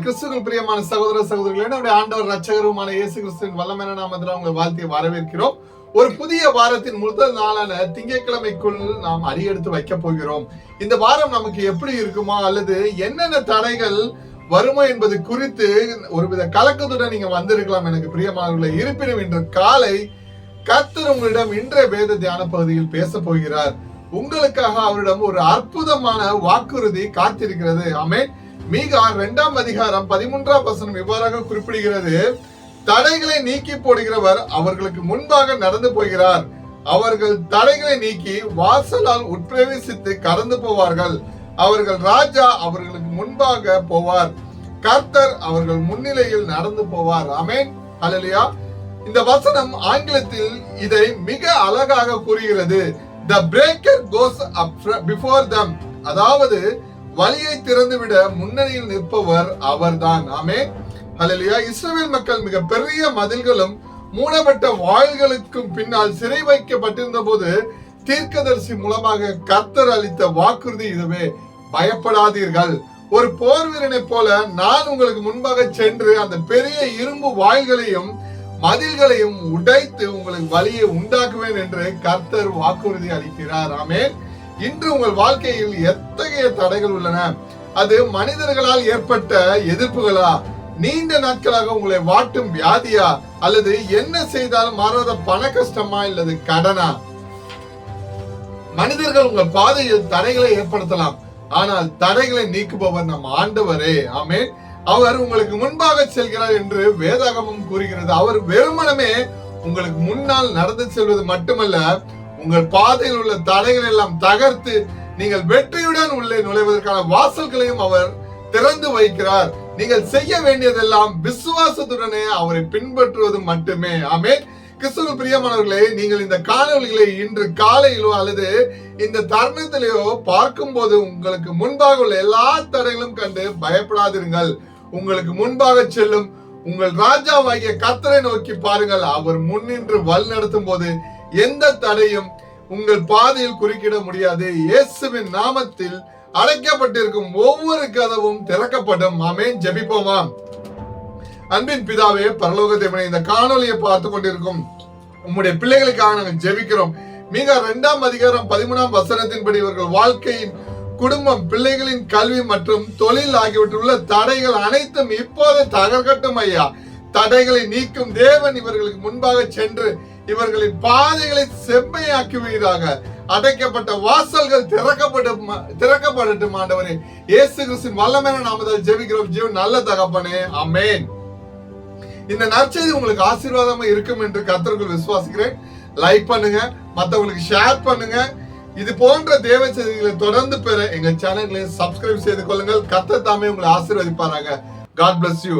கிறிஸ்துவுக்குள் பிரியமான சகோதர சகோதரிகளே, நம்முடைய ஆண்டவர் ரட்சகருமான இயேசு கிறிஸ்துவின் வல்லமையான நாமத்தில் உங்களை வாழ்த்தி வரவேற்கிறோம். ஒரு புதிய வாரத்தின் முதல் நாளான திங்கட்கிழமைக்குள் நாம் அடியெடுத்து வைக்க போகிறோம். இந்த வாரம் நமக்கு எப்படி இருக்குமா அல்லது என்னென்ன தடைகள் வருமா என்பது குறித்து ஒருவித கலக்கத்துடன் நீங்க வந்திருக்கலாம் எனக்கு பிரியமானவர்களே. இருப்பினும் இன்று காலை கர்த்தர் உங்களிடம் இன்றைய வேத தியான பகுதியில் பேச போகிறார். உங்களுக்காக அவரிடம் ஒரு அற்புதமான வாக்குறுதி காத்திருக்கிறது. ஆமென். மீகா 2ஆம் அதிகாரம் 13ஆம் வசனம் இவ்வாறாக குறிப்பிடுகிறது, தடைகளை நீக்கி போடுகிறவர் அவர்களுக்கு முன்பாக நடந்து போகிறார். அவர்கள் தடைகளை நீக்கி வாசலால் உட்பிரவேசித்து கடந்து போவார்கள். அவர்கள் ராஜா அவர்களுக்கு முன்பாக போவார். கர்த்தர் அவர்கள் முன்னிலையில் நடந்து போவார். ஆமென். ஹல்லேலூயா. இந்த வசனம் ஆங்கிலத்தில் இதை மிக அழகாக கூறுகிறது. The breaker goes up before them. அதாவது வழியை திறந்துவிட முன்னணியில் நிற்பவர் அவர்தான். ஆமென். ஹல்லேலூயா. இஸ்ரவேல் மக்கள் மிக பெரிய மதில்களும் மூடப்பட்ட வாயில்களுக்கும் பின்னால் சிறை வைக்கப்பட்டிருந்த போது தீர்க்கதரிசி மூலமாக கர்த்தர் அளித்த வாக்குறுதி இதுவே, பயப்படாதீர்கள். ஒரு போர் வீரனை போல நான் உங்களுக்கு முன்பாக சென்று அந்த பெரிய இரும்பு வாயில்களையும் மதில்களையும் உடைத்து உங்களுக்கு வழியை உண்டாக்குவேன் என்று கர்த்தர் வாக்குறுதி அளிக்கிறார். ஆமென். இன்று உங்கள் வாழ்க்கையில் எத்தகைய தடைகள் உள்ளன? அது மனிதர்களால் ஏற்பட்ட எதிர்ப்புகளா, நீண்ட நாட்களாக உங்களை வாட்டும் வியாதியா, அல்லது என்ன செய்தாலும் மாறாத பண கஷ்டமா, இல்லது கடனா? மனிதர்கள் உங்கள் பாதையில் தடைகளை ஏற்படுத்தலாம், ஆனால் தடைகளை நீக்குபவர் நம் ஆண்டவரே. ஆமென். அவர் உங்களுக்கு முன்பாக செல்கிறார் என்று வேதாகமம் கூறுகிறது. அவர் வெறுமனமே உங்களுக்கு முன்னால் நடந்து செல்வது மட்டுமல்ல, உங்கள் பாதையில் உள்ள தடைகள் எல்லாம் தகர்த்து நீங்கள் வெற்றியுடன் உள்ளே நுழைவதற்கான வாசல்களையும் அவர் திறந்து வைக்கிறார். நீங்கள் செய்ய வேண்டியதெல்லாம் விசுவாசத்துடனே அவரை பின்பற்றுவது மட்டுமே. ஆமென். கிறிஸ்துவுக்குள் பிரியமானவர்களே, நீங்கள் இந்த காணொளிகளை இன்று காலையிலோ அல்லது இந்த தருணத்திலேயோ பார்க்கும் போது உங்களுக்கு முன்பாக உள்ள எல்லா தடைகளும் கண்டு பயப்படாதிருங்கள். உங்களுக்கு முன்பாக செல்லும் உங்கள் ராஜாவாகிய கர்த்தரை நோக்கி பாருங்கள். அவர் முன்னின்று வழி நடத்தும் போது எந்த தடையும் உங்கள் பாதையில் குறுக்கிட முடியாது. இயேசுவின் நாமத்தில் அடைக்கப்பட்டிருக்கும் ஒவ்வொரு கதவும் திறக்கப்படும். ஆமென். ஜெபிப்போமா. அன்பின் பிதாவே, பரலோக தேவனே, இந்த காணொலியை பார்த்து கொண்டிருக்கும் உம்முடைய பிள்ளைகளுக்காக நாங்கள் ஜெபிக்கிறோம். மீகா 2ஆம் அதிகாரம் 13ஆம் வசனத்தின்படி இவர்கள் வாழ்க்கையின், குடும்பம், பிள்ளைகளின் கல்வி மற்றும் தொழில் ஆகியவற்றில் உள்ள தடைகள் அனைத்தும் இப்போது தகர்க்கட்டும் ஐயா. தடைகளை நீக்கும் தேவன் இவர்களுக்கு முன்பாக சென்று இவர்களின் பாதைகளை செம்மையாக்குவீராக. அடைக்கப்பட்ட வாசல்கள் திறக்கப்படட்டும் ஆண்டவரே. இயேசு கிறிஸ்துவின் வல்லமையான நாமத்தில் ஜெபிக்கிறோம் ஜீவன் நல்ல தகப்பனே. ஆமென். இந்த நற்செய்தி உங்களுக்கு ஆசீர்வாதமா இருக்கும் என்று கர்த்தருக்குள் விசுவாசிக்கிறேன். லைக் பண்ணுங்க, மற்றவங்களுக்கு ஷேர் பண்ணுங்க. இது போன்ற தேவ செய்திகளை தொடர்ந்து பெற எங்க சேனல்களை சப்ஸ்கிரைப் செய்து கொள்ளுங்கள். கர்த்தர் தாமே உங்களை ஆசீர்வதிப்பாராக. God bless you.